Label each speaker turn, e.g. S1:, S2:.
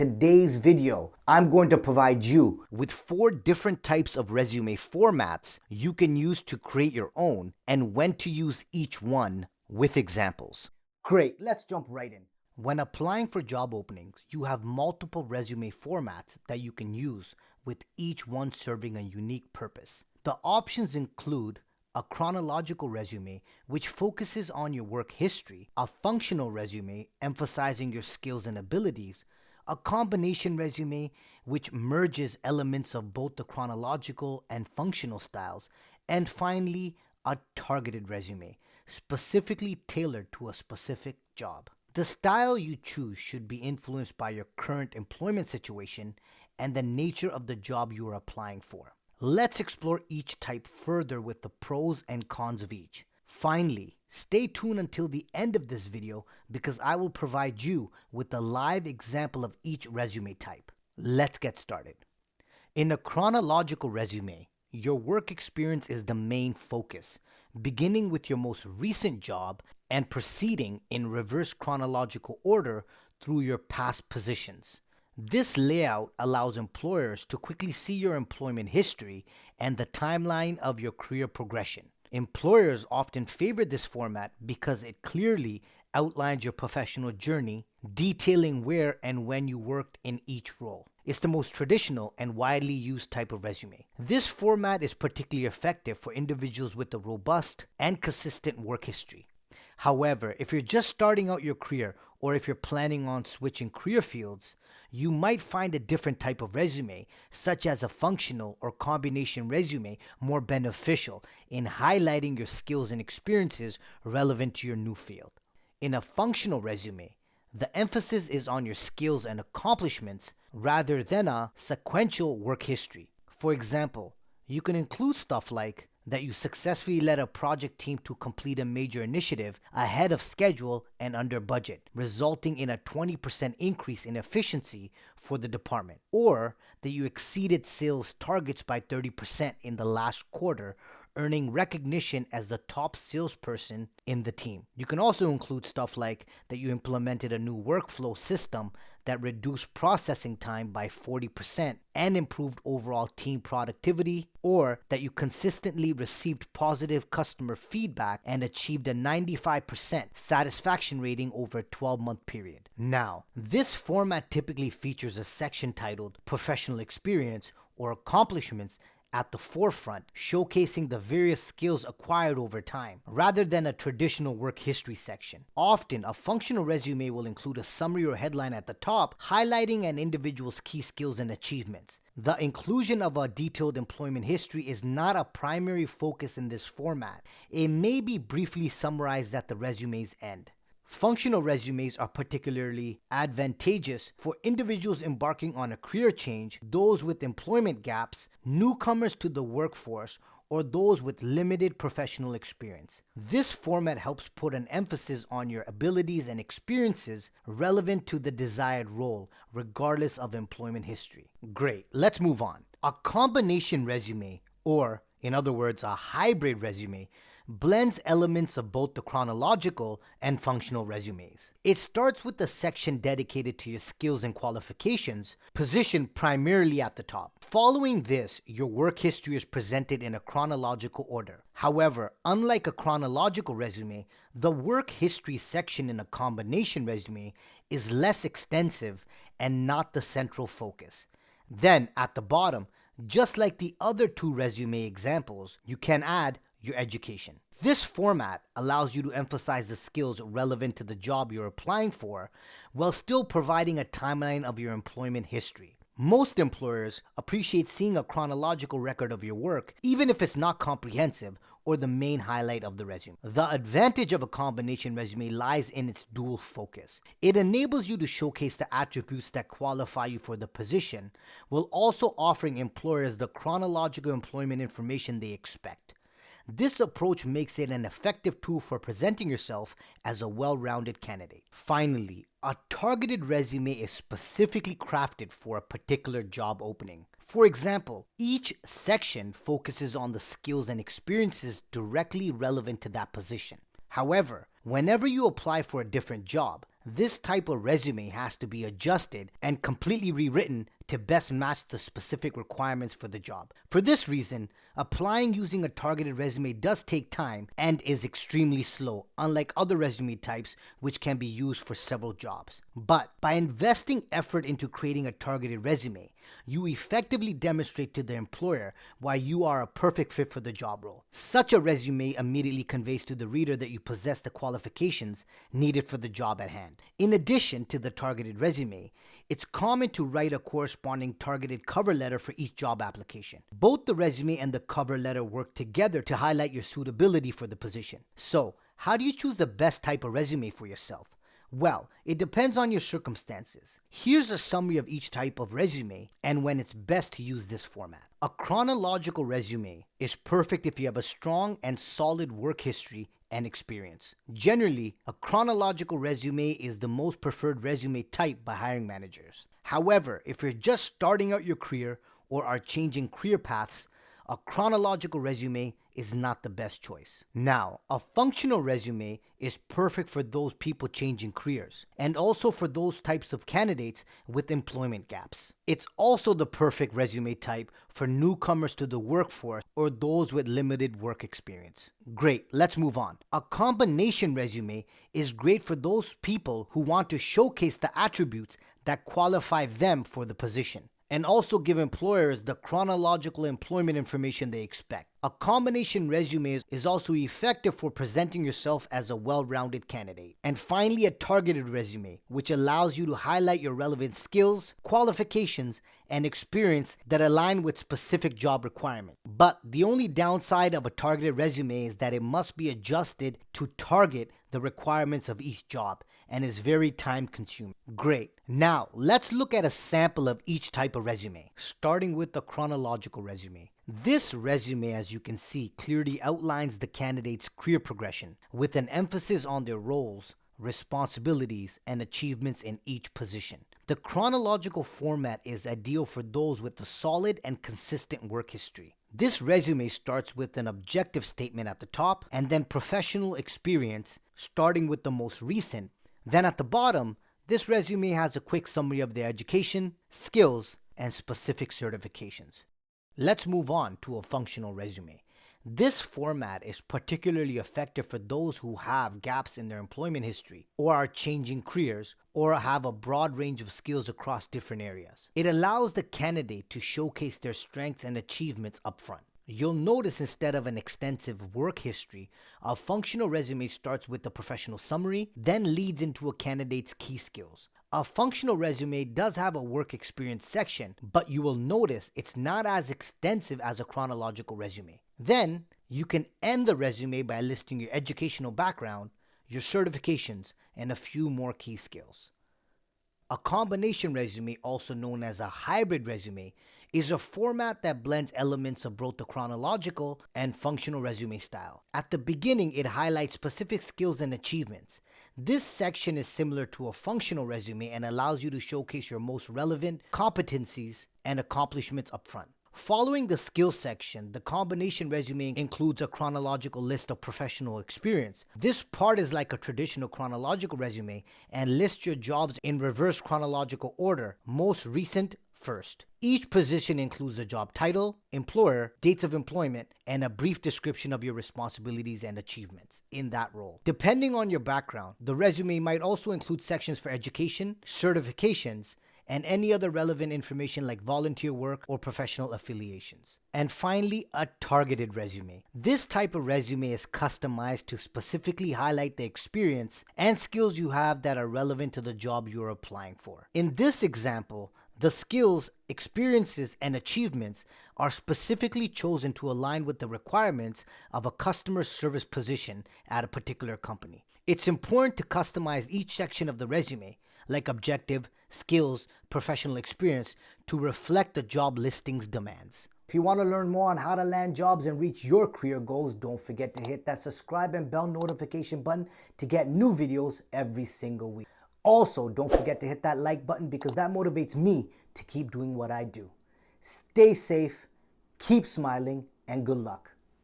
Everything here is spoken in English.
S1: today's video, I'm going to provide you with 4 different types of resume formats you can use to create your own and when to use each one with examples. Great, let's jump right in. When applying for job openings, you have multiple resume formats that you can use, with each one serving a unique purpose. The options include a chronological resume, which focuses on your work history, a functional resume emphasizing your skills and abilities, a combination resume, which merges elements of both the chronological and functional styles, and finally, a targeted resume, specifically tailored to a specific job. The style you choose should be influenced by your current employment situation and the nature of the job you are applying for. Let's explore each type further with the pros and cons of each. Finally, stay tuned until the end of this video because I will provide you with a live example of each resume type. Let's get started. In a chronological resume, your work experience is the main focus, beginning with your most recent job and proceeding in reverse chronological order through your past positions. This layout allows employers to quickly see your employment history and the timeline of your career progression. Employers often favor this format because it clearly outlines your professional journey, detailing where and when you worked in each role. It's the most traditional and widely used type of resume. This format is particularly effective for individuals with a robust and consistent work history. However, if you're just starting out your career or if you're planning on switching career fields, you might find a different type of resume, such as a functional or combination resume, more beneficial in highlighting your skills and experiences relevant to your new field. In a functional resume, the emphasis is on your skills and accomplishments rather than a sequential work history. For example, you can include stuff like that you successfully led a project team to complete a major initiative ahead of schedule and under budget, resulting in a 20% increase in efficiency for the department, or that you exceeded sales targets by 30% in the last quarter, earning recognition as the top salesperson in the team. You can also include stuff like that you implemented a new workflow system that reduced processing time by 40% and improved overall team productivity, or that you consistently received positive customer feedback and achieved a 95% satisfaction rating over a 12-month period. Now, this format typically features a section titled Professional Experience or Accomplishments at the forefront, showcasing the various skills acquired over time, rather than a traditional work history section. Often, a functional resume will include a summary or headline at the top, highlighting an individual's key skills and achievements. The inclusion of a detailed employment history is not a primary focus in this format. It may be briefly summarized at the resume's end. Functional resumes are particularly advantageous for individuals embarking on a career change, those with employment gaps, newcomers to the workforce, or those with limited professional experience. This format helps put an emphasis on your abilities and experiences relevant to the desired role, regardless of employment history. Great, let's move on. A combination resume, or in other words, a hybrid resume, blends elements of both the chronological and functional resumes. It starts with the section dedicated to your skills and qualifications, positioned primarily at the top. Following this, your work history is presented in a chronological order. However, unlike a chronological resume, the work history section in a combination resume is less extensive and not the central focus. Then, at the bottom, just like the other 2 resume examples, you can add your education. This format allows you to emphasize the skills relevant to the job you're applying for while still providing a timeline of your employment history. Most employers appreciate seeing a chronological record of your work, even if it's not comprehensive or the main highlight of the resume. The advantage of a combination resume lies in its dual focus. It enables you to showcase the attributes that qualify you for the position, while also offering employers the chronological employment information they expect. This approach makes it an effective tool for presenting yourself as a well-rounded candidate. Finally, a targeted resume is specifically crafted for a particular job opening. For example, each section focuses on the skills and experiences directly relevant to that position. However, whenever you apply for a different job, This type of resume has to be adjusted and completely rewritten to best match the specific requirements for the job. For this reason, applying using a targeted resume does take time and is extremely slow, unlike other resume types which can be used for several jobs. But by investing effort into creating a targeted resume, you effectively demonstrate to the employer why you are a perfect fit for the job role. Such a resume immediately conveys to the reader that you possess the qualifications needed for the job at hand. In addition to the targeted resume, it's common to write a corresponding targeted cover letter for each job application. Both the resume and the cover letter work together to highlight your suitability for the position. So, how do you choose the best type of resume for yourself? Well, it depends on your circumstances. Here's a summary of each type of resume and when it's best to use this format. A chronological resume is perfect if you have a strong and solid work history and experience. Generally, a chronological resume is the most preferred resume type by hiring managers. However, if you're just starting out your career or are changing career paths, a chronological resume is not the best choice. Now, a functional resume is perfect for those people changing careers and also for those types of candidates with employment gaps. It's also the perfect resume type for newcomers to the workforce or those with limited work experience. Great, let's move on. A combination resume is great for those people who want to showcase the attributes that qualify them for the position and also give employers the chronological employment information they expect. A combination resume is also effective for presenting yourself as a well-rounded candidate. And finally, a targeted resume, which allows you to highlight your relevant skills, qualifications, and experience that align with specific job requirements. But the only downside of a targeted resume is that it must be adjusted to target the requirements of each job and is very time consuming. Great. Now, let's look at a sample of each type of resume, starting with the chronological resume. This resume, as you can see, clearly outlines the candidate's career progression with an emphasis on their roles, responsibilities, and achievements in each position. The chronological format is ideal for those with a solid and consistent work history. This resume starts with an objective statement at the top and then professional experience, starting with the most recent. Then at the bottom, this resume has a quick summary of their education, skills, and specific certifications. Let's move on to a functional resume. This format is particularly effective for those who have gaps in their employment history or are changing careers or have a broad range of skills across different areas. It allows the candidate to showcase their strengths and achievements upfront. You'll notice instead of an extensive work history, a functional resume starts with a professional summary, then leads into a candidate's key skills. A functional resume does have a work experience section, but you will notice it's not as extensive as a chronological resume. Then, you can end the resume by listing your educational background, your certifications, and a few more key skills. A combination resume, also known as a hybrid resume, is a format that blends elements of both the chronological and functional resume style. At the beginning, it highlights specific skills and achievements. This section is similar to a functional resume and allows you to showcase your most relevant competencies and accomplishments upfront. Following the skills section, the combination resume includes a chronological list of professional experience. This part is like a traditional chronological resume and lists your jobs in reverse chronological order, most recent first. Each position includes a job title, employer, dates of employment, and a brief description of your responsibilities and achievements in that role. Depending on your background, the resume might also include sections for education, certifications, and any other relevant information like volunteer work or professional affiliations. And finally, a targeted resume. This type of resume is customized to specifically highlight the experience and skills you have that are relevant to the job you're applying for. In this example, the skills, experiences, and achievements are specifically chosen to align with the requirements of a customer service position at a particular company. It's important to customize each section of the resume, like objective, skills, professional experience, to reflect the job listing's demands. If you want to learn more on how to land jobs and reach your career goals, don't forget to hit that subscribe and bell notification button to get new videos every single week. Also, don't forget to hit that like button because that motivates me to keep doing what I do. Stay safe, keep smiling, and good luck.